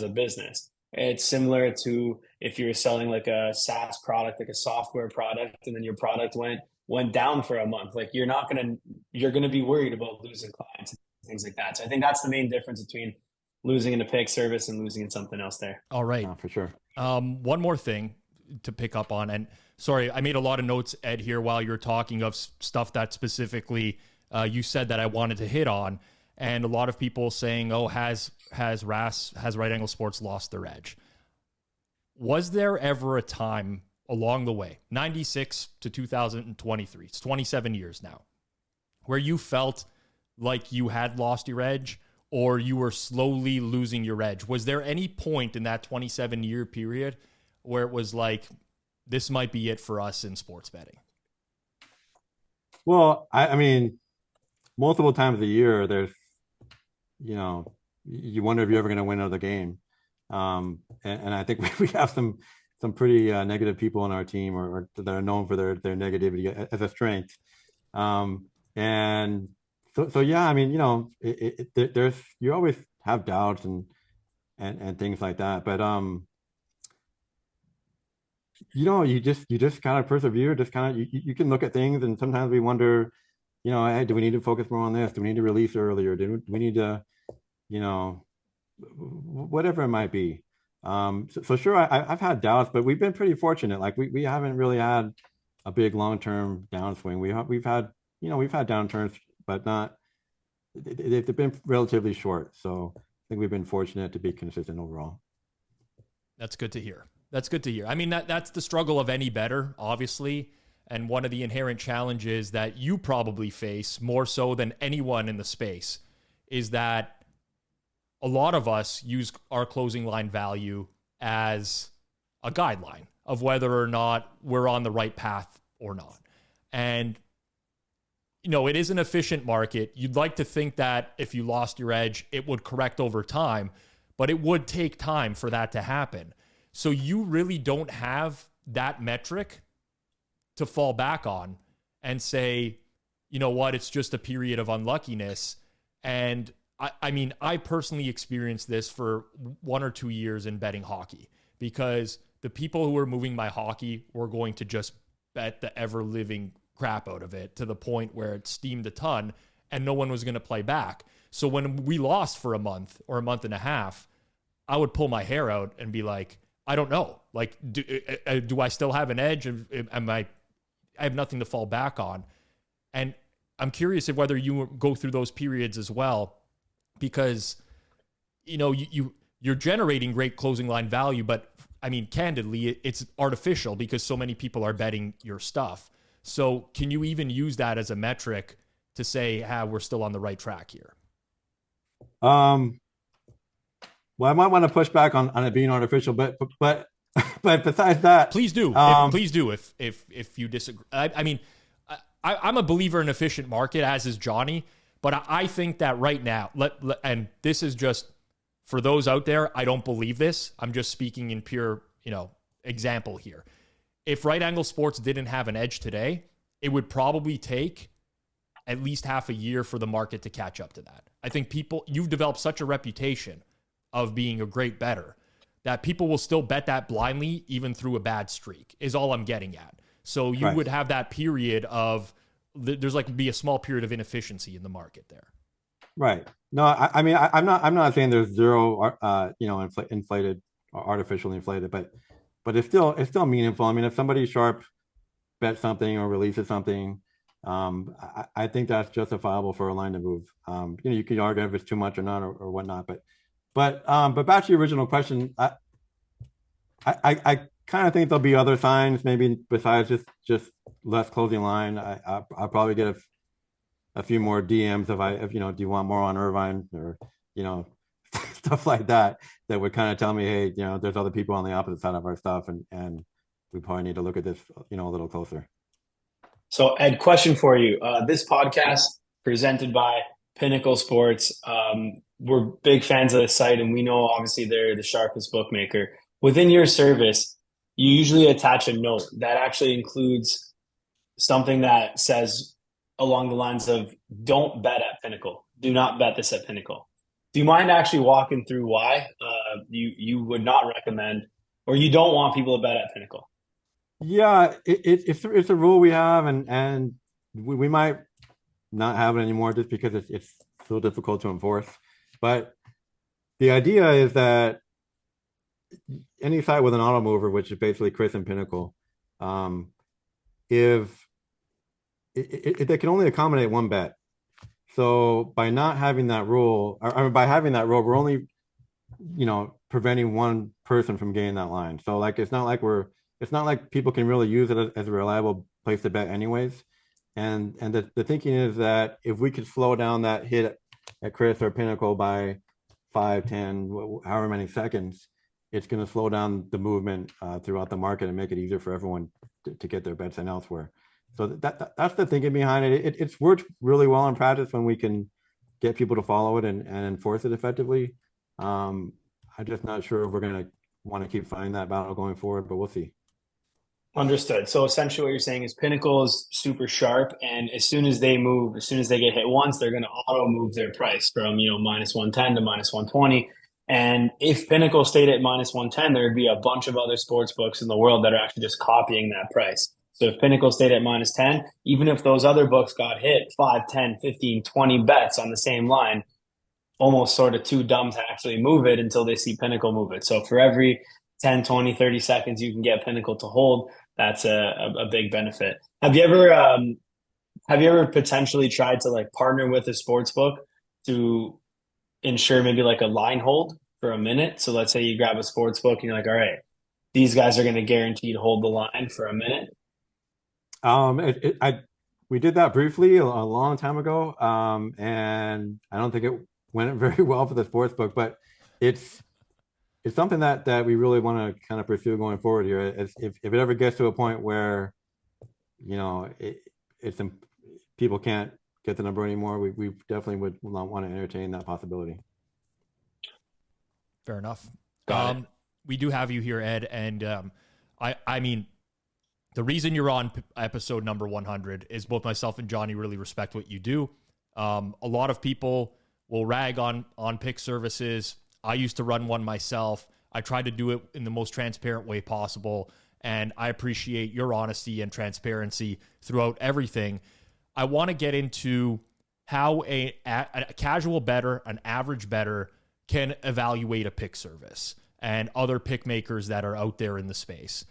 a business. It's similar to if you're selling like a SaaS product, like a software product, and then your product went down for a month. Like, you're going to be worried about losing clients and things like that. So I think that's the main difference between losing in a pick service and losing in something else there. All right. For sure. One more thing to pick up on, and sorry, I made a lot of notes, Ed, here while you're talking of stuff that specifically you said that I wanted to hit on. And a lot of people saying, oh, has Right Angle Sports lost their edge? Was there ever a time along the way, 96 to 2023, it's 27 years now, where you felt like you had lost your edge, or you were slowly losing your edge? Was there any point in that 27-year period where it was like, this might be it for us in sports betting? Well, I mean, multiple times a year, there's, you wonder if you're ever going to win another game. And I think we have some pretty negative people on our team, or that are known for their negativity as a strength. And so yeah, I mean, there's, you always have doubts and things like that, but you just kind of persevere. Just kind of, you can look at things, and sometimes we wonder, hey, do we need to focus more on this? Do we need to release earlier? Do we need to, whatever it might be. So sure, I've had doubts, but we've been pretty fortunate. Like, we haven't really had a big long-term downswing. We've had downturns, but not, they've been relatively short. So think we've been fortunate to be consistent overall. That's good to hear. That's good to hear. I mean, that's the struggle of any bettor, obviously. And one of the inherent challenges that you probably face more so than anyone in the space is that a lot of us use our closing line value as a guideline of whether or not we're on the right path or not. And, you know, it is an efficient market. You'd like to think that if you lost your edge, it would correct over time, but it would take time for that to happen. So you really don't have that metric to fall back on and say, you know what, it's just a period of unluckiness. And I mean, I personally experienced this for 1 or 2 years in betting hockey, because the people who were moving my hockey were going to just bet the ever living crap out of it to the point where it steamed a ton and no one was going to play back. So when we lost for a month or a month and a half, I would pull my hair out and be like, I don't know. Like, do I still have an edge? I have nothing to fall back on. And I'm curious if whether you go through those periods as well, because, you know, you're generating great closing line value, but I mean, candidly, it's artificial because so many people are betting your stuff. So can you even use that as a metric to say, we're still on the right track here? Well, I might want to push back on it being artificial, but besides that, please do. Please do. If you disagree, I mean, I'm a believer in efficient market, as is Johnny. But I think that right now, and this is just for those out there, I don't believe this. I'm just speaking in pure, you know, example here. If Right Angle Sports didn't have an edge today, it would probably take at least half a year for the market to catch up to that. I think you've developed such a reputation of being a great bettor that people will still bet that blindly, even through a bad streak, is all I'm getting at. So you would have that period of, there's like be a small period of inefficiency in the market there. Right. No, I mean, I'm not saying there's zero, you know, inflated or artificially inflated, but it's still meaningful. I mean, if somebody sharp bets something or releases something, I think that's justifiable for a line to move. You know, you can argue if it's too much or not or whatnot, but back to your original question, I kind of think there'll be other signs, maybe besides just less closing line. I'll probably get a few more DMs if you know, do you want more on Irvine, or, you know, stuff like that would kind of tell me, hey, you know, there's other people on the opposite side of our stuff, and we probably need to look at this, you know, a little closer. So, Ed, question for you. This podcast presented by Pinnacle Sports. We're big fans of the site, and we know obviously they're the sharpest bookmaker. Within your service, you usually attach a note that actually includes something that says along the lines of, don't bet at Pinnacle. Do not bet this at Pinnacle. Do you mind actually walking through why you would not recommend, or you don't want people to bet at Pinnacle? Yeah, it's a rule we have, and we might not have it anymore just because it's so difficult to enforce. But the idea is that any site with an auto mover, which is basically Chris and Pinnacle, if they can only accommodate one bet. So by not having that rule, or by having that rule, we're only, you know, preventing one person from getting that line. So like, it's not like people can really use it as a reliable place to bet anyways. And the thinking is that if we could slow down that hit at Chris or Pinnacle by 5, 10, however many seconds, it's going to slow down the movement throughout the market and make it easier for everyone to get their bets in elsewhere. So that's the thinking behind it. It's worked really well in practice when we can get people to follow it and enforce it effectively. I'm just not sure if we're going to want to keep fighting that battle going forward, but we'll see. Understood. So essentially what you're saying is Pinnacle is super sharp, and as soon as they get hit once, they're going to auto move their price from, you know, minus 110 to minus 120. And if Pinnacle stayed at minus 110, there would be a bunch of other sports books in the world that are actually just copying that price. So if Pinnacle stayed at minus 10, even if those other books got hit 5, 10, 15, 20 bets on the same line, almost sort of too dumb to actually move it until they see Pinnacle move it. So for every 10, 20, 30 seconds you can get Pinnacle to hold, that's a big benefit. Have you ever potentially tried to like partner with a sports book to ensure maybe like a line hold for a minute? So let's say you grab a sports book and you're like, all right, these guys are going to guarantee to hold the line for a minute. We did that briefly a long time ago, and I don't think it went very well for the sports book, but it's something that we really want to kind of pursue going forward here. If it ever gets to a point where, you know, people can't get the number anymore, we definitely would not want to entertain that possibility. Fair enough. Got it. We do have you here, Ed, and I mean, the reason you're on episode number 100 is both myself and Johnny really respect what you do. A lot of people will rag on pick services. I used to run one myself. I tried to do it in the most transparent way possible, and I appreciate your honesty and transparency throughout everything. I want to get into how a casual bettor, an average bettor, can evaluate a pick service and other pick makers that are out there in the space.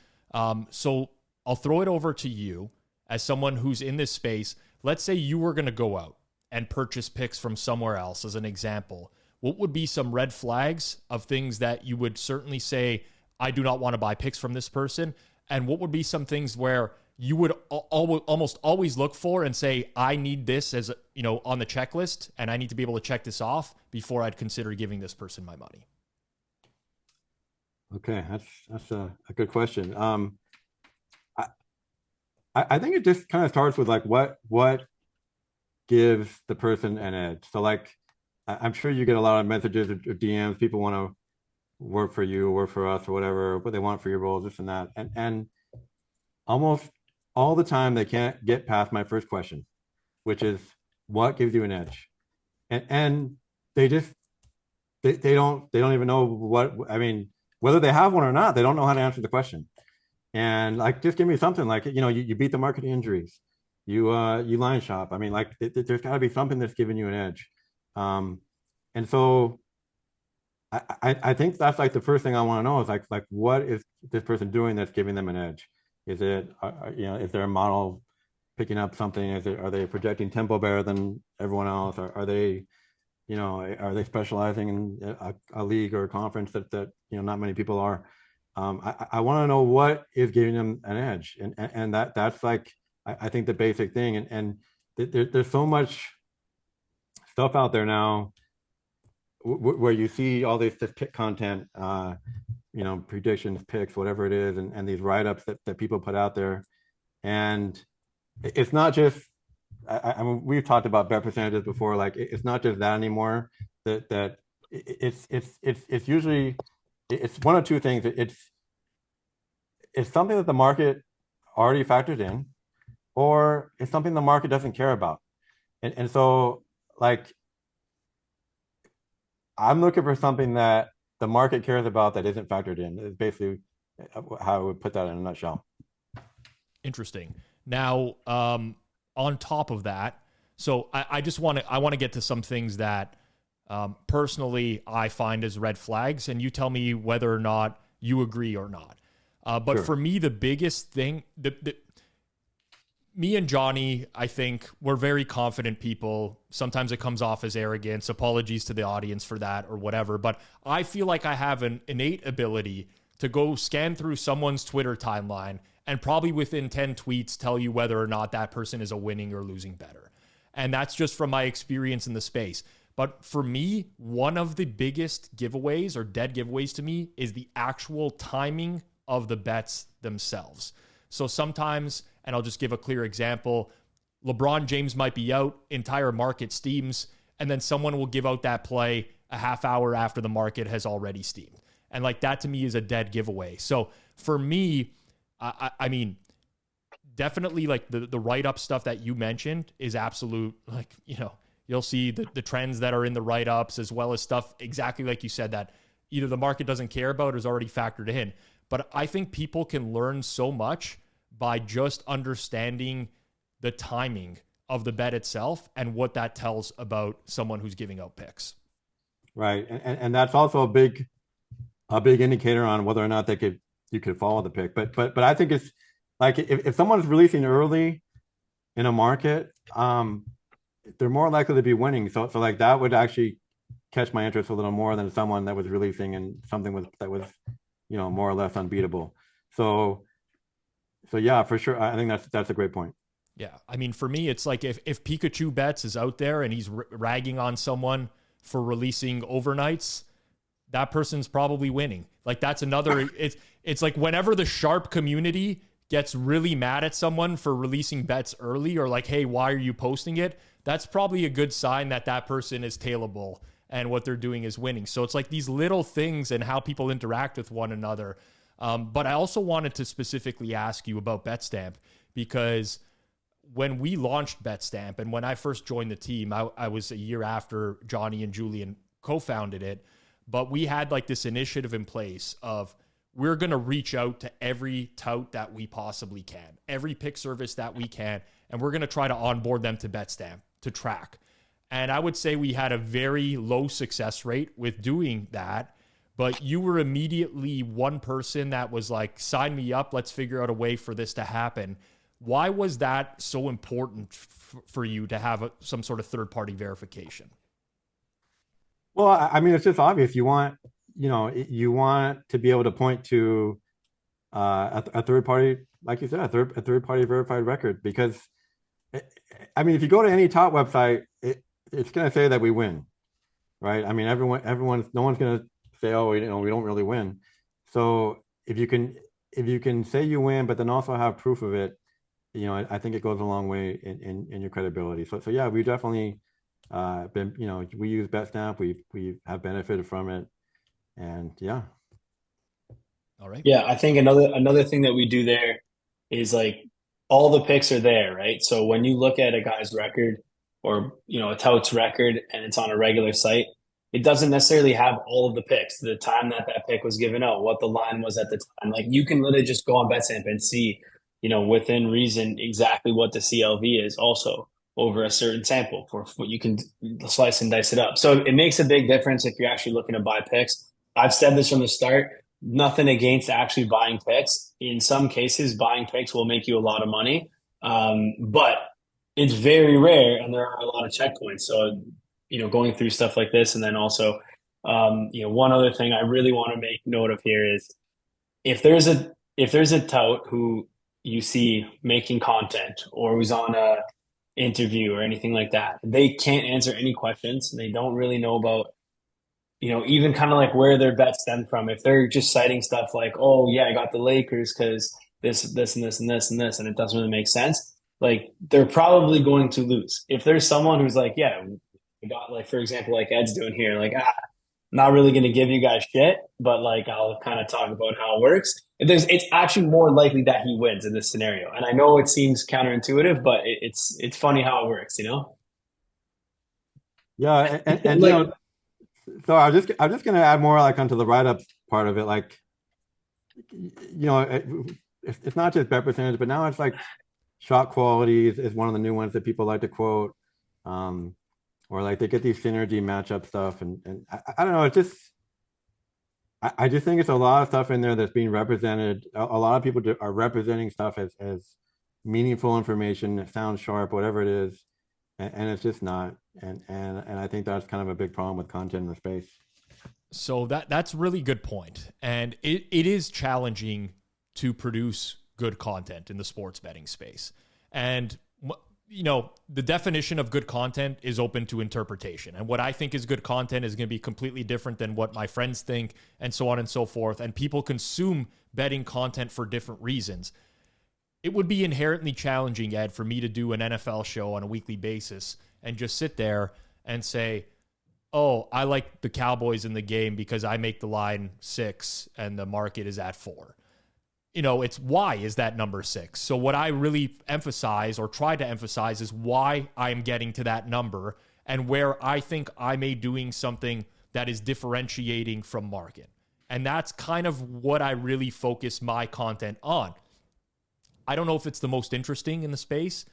So I'll throw it over to you as someone who's in this space. Let's say you were going to go out and purchase picks from somewhere else as an example. What would be some red flags of things that you would certainly say, I do not want to buy picks from this person? And what would be some things where you would almost always look for and say, I need this as on the checklist, and I need to be able to check this off before I'd consider giving this person my money? Okay, that's a good question. I think it just kind of starts with like what gives the person an edge. So like, I'm sure you get a lot of messages or DMs. People want to work for you, work for us, or whatever, what they want for your roles, this and that. And almost all the time they can't get past my first question, which is what gives you an edge? And they don't even know what, I mean, whether they have one or not, they don't know how to answer the question. And like, just give me something like, you beat the market injuries, you line shop. I mean, like there's got to be something that's giving you an edge. And so I think that's like the first thing I want to know is like what is this person doing that's giving them an edge? Is it is there a model picking up something? Are they projecting tempo better than everyone else? Are they specializing in a league or a conference that not many people are? I want to know what is giving them an edge, and that's like I think the basic thing. And there's so much stuff out there now where you see all this pick content, predictions, picks, whatever it is, and these write-ups that people put out there. And it's not just, I mean, we've talked about bet percentages before, like it's not just that anymore, that it's usually, it's one of two things. It's something that the market already factored in, or it's something the market doesn't care about. And so like, I'm looking for something that the market cares about that isn't factored in. It's basically how I would put that in a nutshell. Interesting. Now, on top of that, so I want to get to some things that personally I find as red flags, and you tell me whether or not you agree or not. But sure. For me, the biggest thing, me and Johnny, I think we're very confident people. Sometimes it comes off as arrogance. Apologies to the audience for that or whatever. But I feel like I have an innate ability to go scan through someone's Twitter timeline and probably within 10 tweets tell you whether or not that person is a winning or losing bettor. And that's just from my experience in the space. But for me, one of the biggest giveaways or dead giveaways to me is the actual timing of the bets themselves. So sometimes, and I'll just give a clear example, LeBron James might be out, entire market steams, and then someone will give out that play a half hour after the market has already steamed. And like that to me is a dead giveaway. So for me, I mean, definitely like the write-up stuff that you mentioned is absolute, like, you'll see the trends that are in the write-ups as well as stuff exactly like you said that either the market doesn't care about or is already factored in. But I think people can learn so much by just understanding the timing of the bet itself and what that tells about someone who's giving out picks. Right. And that's also a big indicator on whether or not you could follow the pick. But I think it's like if someone's releasing early in a market, they're more likely to be winning. So like that would actually catch my interest a little more than someone that was releasing and something that was, more or less unbeatable. So yeah, for sure. I think that's a great point. Yeah. I mean, for me, it's like if Pikachu Bets is out there and he's ragging on someone for releasing overnights, that person's probably winning. Like that's another, it's like whenever the sharp community gets really mad at someone for releasing bets early or like, hey, why are you posting it? That's probably a good sign that that person is tailable and what they're doing is winning. So it's like these little things and how people interact with one another. But I also wanted to specifically ask you about Betstamp, because when we launched Betstamp and when I first joined the team, I was a year after Johnny and Julian co-founded it, but we had like this initiative in place of we're going to reach out to every tout that we possibly can, every pick service that we can, and we're going to try to onboard them to Betstamp to track. And I would say we had a very low success rate with doing that, but you were immediately one person that was like, sign me up, let's figure out a way for this to happen. Why was that so important for you to have some sort of third-party verification? Well, I mean, it's just obvious. You want to be able to point to a third party, like you said, a third party verified record, because I mean, if you go to any top website, it's going to say that we win, right? I mean, no one's going to say, oh, we don't really win. So if you can say you win, but then also have proof of it, I think it goes a long way in your credibility. So yeah, we definitely we use Betstamp. We have benefited from it, and yeah. All right. Yeah, I think another thing that we do there is like all the picks are there, right? So when you look at a guy's record or a tout's record and it's on a regular site, it doesn't necessarily have all of the picks, the time that pick was given out, what the line was at the time. Like you can literally just go on Betstamp and see, within reason exactly what the CLV is also over a certain sample for what you can slice and dice it up. So it makes a big difference if you're actually looking to buy picks. I've said this from the start, nothing against actually buying picks. In some cases, buying picks will make you a lot of money. But it's very rare and there are a lot of checkpoints. So, going through stuff like this. And then also, one other thing I really want to make note of here is if there's a tout who you see making content or who's on a interview or anything like that, they can't answer any questions. They don't really know about, even kind of like where their bets stem from. If they're just citing stuff like, oh yeah, I got the Lakers because this and this and this and this, and it doesn't really make sense, like they're probably going to lose. If there's someone who's like, yeah, I got, like, for example, like Ed's doing here, like, I'm not really going to give you guys shit, but like I'll kind of talk about how it works. It's actually more likely that he wins in this scenario. And I know it seems counterintuitive, but it's funny how it works, Yeah, and like, so I'm just going to add more like onto the write-up part of it. Like, it's not just bet percentage, but now it's like shot quality is one of the new ones that people like to quote. Or like they get these synergy matchup stuff, and I don't know. It's just I just think it's a lot of stuff in there that's being represented. A lot of people are representing stuff as meaningful information. It sounds sharp, whatever it is, and it's just not. And I think that's kind of a big problem with content in the space. So that's a really good point. And it is challenging to produce good content in the sports betting space. And the definition of good content is open to interpretation. And what I think is good content is going to be completely different than what my friends think, and so on and so forth. And people consume betting content for different reasons. It would be inherently challenging, Ed, for me to do an NFL show on a weekly basis and just sit there and say, oh, I like the Cowboys in the game because I make the line 6 and the market is at 4. It's why is that number 6? So what I really emphasize or try to emphasize is why I'm getting to that number and where I think I may doing something that is differentiating from market. And that's kind of what I really focus my content on. I don't know if it's the most interesting in the space.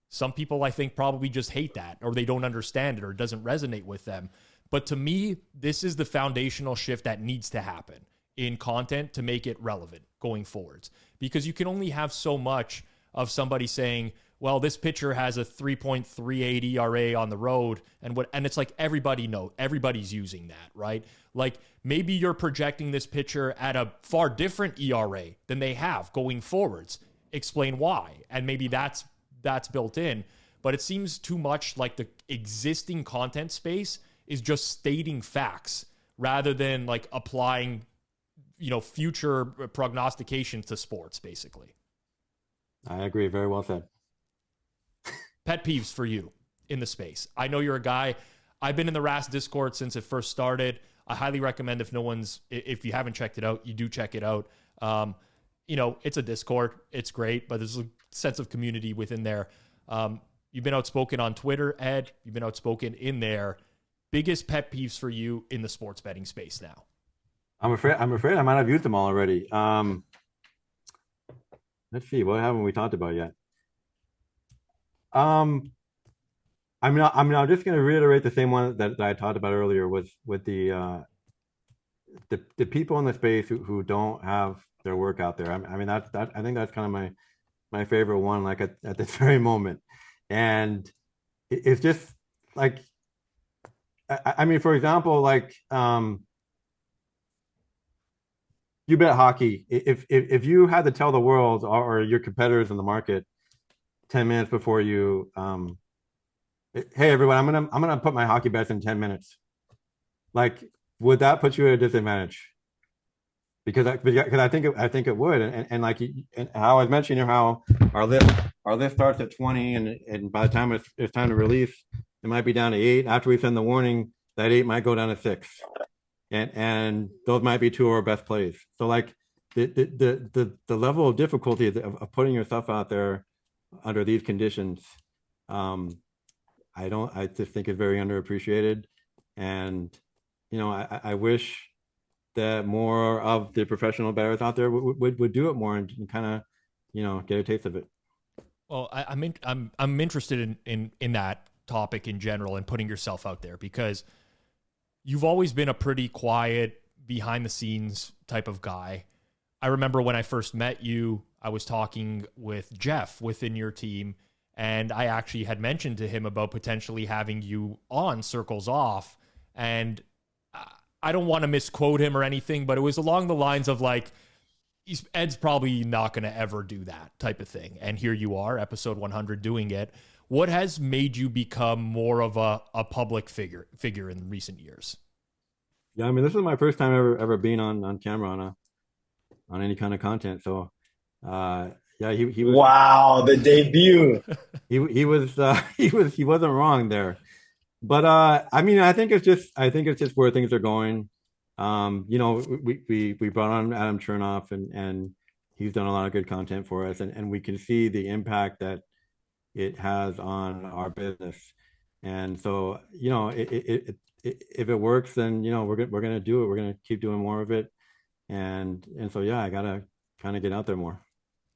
Some people, I think, probably just hate that, or they don't understand it, or it doesn't resonate with them. But to me, this is the foundational shift that needs to happen in content to make it relevant going forwards, because you can only have so much of somebody saying, well, this pitcher has a 3.38 ERA on the road, and it's like everybody's using that, right? Like maybe you're projecting this pitcher at a far different ERA than they have going forwards. Explain why, and maybe that's built in. But it seems too much like the existing content space is just stating facts rather than like applying, future prognostications to sports, basically. I agree. Very well said. Pet peeves for you in the space. I know you're a guy. I've been in the RAS Discord since it first started. I highly recommend if you haven't checked it out, you do check it out. It's a Discord. It's great, but there's a sense of community within there. You've been outspoken on Twitter, Ed. You've been outspoken in there. Biggest pet peeves for you in the sports betting space now? I'm afraid I might have used them all already. Let's see. What haven't we talked about yet? I'm just going to reiterate the same one that I talked about earlier with the people in the space who don't have their work out there. I think that's kind of my favorite one, like at this very moment. And it's just like, for example, like, you bet hockey. If you had to tell the world or your competitors in the market 10 minutes before you, hey everyone, I'm gonna put my hockey bets in 10 minutes. Like, would that put you at a disadvantage? Because I think it would, and like, and how I was mentioning how our list starts at 20, and by the time it's time to release, it might be down to 8. After we send the warning, that 8 might go down to 6, and those might be 2 of our best plays. So like the level of difficulty of putting yourself out there under these conditions, I just think is very underappreciated, and I wish that more of the professional bettors out there would do it more and kind of get a taste of it. Well, I'm interested in that topic in general and putting yourself out there, because you've always been a pretty quiet, behind the scenes type of guy. I remember when I first met you, I was talking with Jeff within your team, and I actually had mentioned to him about potentially having you on Circles Off, and I don't want to misquote him or anything, but it was along the lines of like, Ed's probably not going to ever do that type of thing. And here you are, episode 100, doing it. What has made you become more of a public figure in recent years? Yeah, this is my first time ever being on camera on any kind of content. So, yeah, he was. Wow, the debut. he wasn't wrong there. But I think it's just where things are going. We brought on Adam Chernoff, and he's done a lot of good content for us, and we can see the impact that it has on our business. And so, if it works, then we're gonna do it. We're gonna keep doing more of it, and so yeah, I gotta kind of get out there more.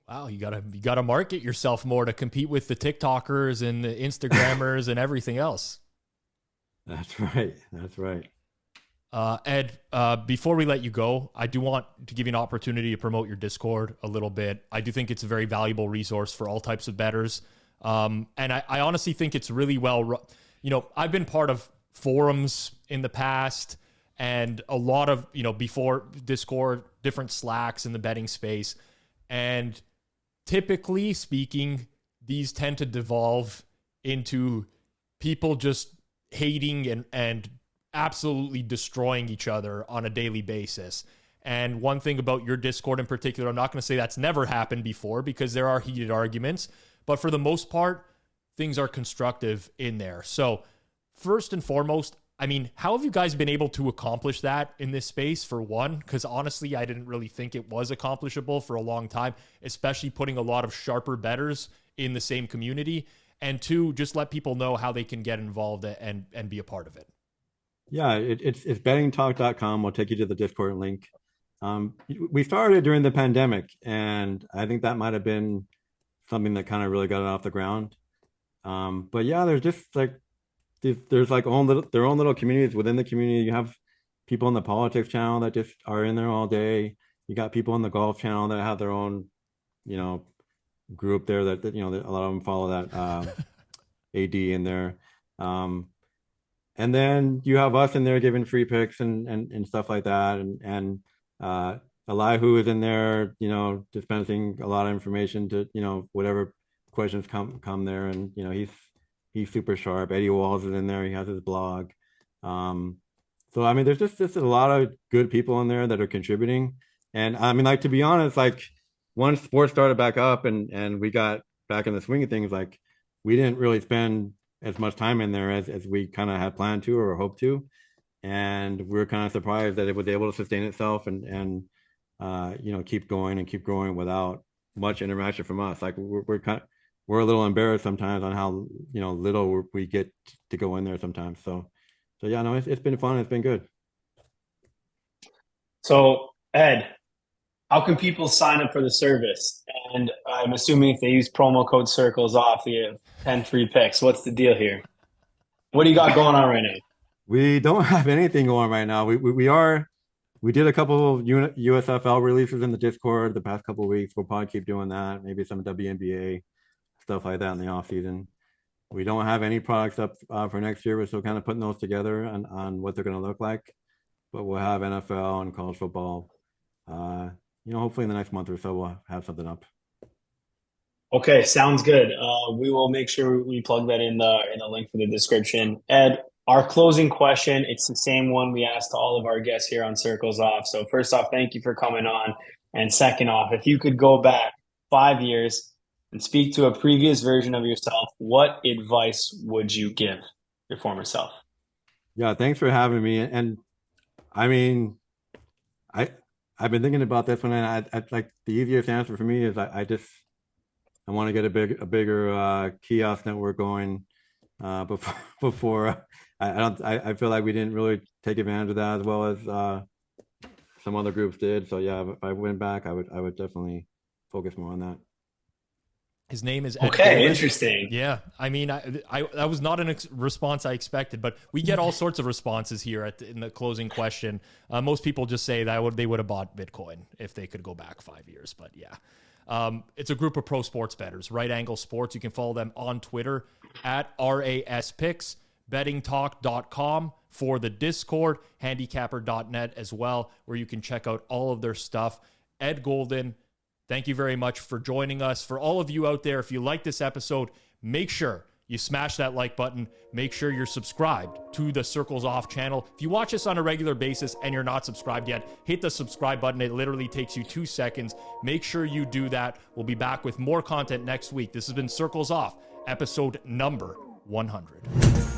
Wow, you gotta market yourself more to compete with the TikTokers and the Instagrammers and everything else. That's right. Ed, before we let you go, I do want to give you an opportunity to promote your Discord a little bit. I do think it's a very valuable resource for all types of bettors. And I honestly think it's really I've been part of forums in the past, and a lot of, before Discord, different Slacks in the betting space. And typically speaking, these tend to devolve into people just hating and absolutely destroying each other on a daily basis. And one thing about your Discord in particular, I'm not going to say that's never happened before, because there are heated arguments, but for the most part, things are constructive in there. So first and foremost, how have you guys been able to accomplish that in this space, for one? Because honestly, I didn't really think it was accomplishable for a long time, especially putting a lot of sharper bettors in the same community. And two, just let people know how they can get involved and be a part of it. Yeah, it's bettingtalk.com. We'll take you to the Discord link. We started during the pandemic, and I think that might have been something that kind of really got it off the ground. But yeah, there's just like there's like their own little communities within the community. You have people in the politics channel that just are in there all day. You got people in the golf channel that have their own, group there that you know, that a lot of them follow that AD in there. And then you have us in there giving free picks and stuff like that. And Elihu is in there, you know, dispensing a lot of information to, you know, whatever questions come there. And, you know, he's super sharp. Eddie Walls is in there. He has his blog. So, I mean, there's just a lot of good people in there that are contributing. And I mean, like, to be honest, like, once sports started back up and we got back in the swing of things, like, we didn't really spend as much time in there as we kind of had planned to or hoped to. And we were kind of surprised that it was able to sustain itself and you know, keep going and keep growing without much interaction from us. Like, we're a little embarrassed sometimes on how, you know, little we get to go in there sometimes. So yeah, no, it's been fun. It's been good. So, Ed, how can people sign up for the service? And I'm assuming if they use promo code CirclesOff, you have 10 free picks. What's the deal here? What do you got going on right now? We don't have anything going right now. We did a couple of USFL releases in the Discord the past couple of weeks. We'll probably keep doing that. Maybe some WNBA stuff like that in the off season. We don't have any products up for next year. We're still kind of putting those together on what they're going to look like. But we'll have NFL and college football. You know, hopefully in the next month or so we'll have something up. Okay, sounds good. We will make sure we plug that in the link for the description. Ed, our closing question, it's the same one we asked to all of our guests here on Circles Off. So first off, thank you for coming on. And second off, if you could go back 5 years and speak to a previous version of yourself, what advice would you give your former self? Yeah, thanks for having me. And I mean, I've been thinking about this one, and I like, the easiest answer for me is I want to get a bigger kiosk network going before I feel like we didn't really take advantage of that as well as some other groups did. So yeah, if I went back, I would definitely focus more on that. His name is Ed Okay, Golden. interesting. Yeah, I mean, that was not a response I expected, but we get all sorts of responses here in the closing question. Most people just say that they would have bought Bitcoin if they could go back 5 years, but yeah. It's a group of pro sports bettors, Right Angle Sports. You can follow them on Twitter at RAS Picks, bettingtalk.com for the Discord, handicapper.net as well, where you can check out all of their stuff. Ed Golden, thank you very much for joining us. For all of you out there, if you like this episode, make sure you smash that like button. Make sure you're subscribed to the Circles Off channel. If you watch us on a regular basis and you're not subscribed yet, hit the subscribe button. It literally takes you 2 seconds. Make sure you do that. We'll be back with more content next week. This has been Circles Off, episode number 100.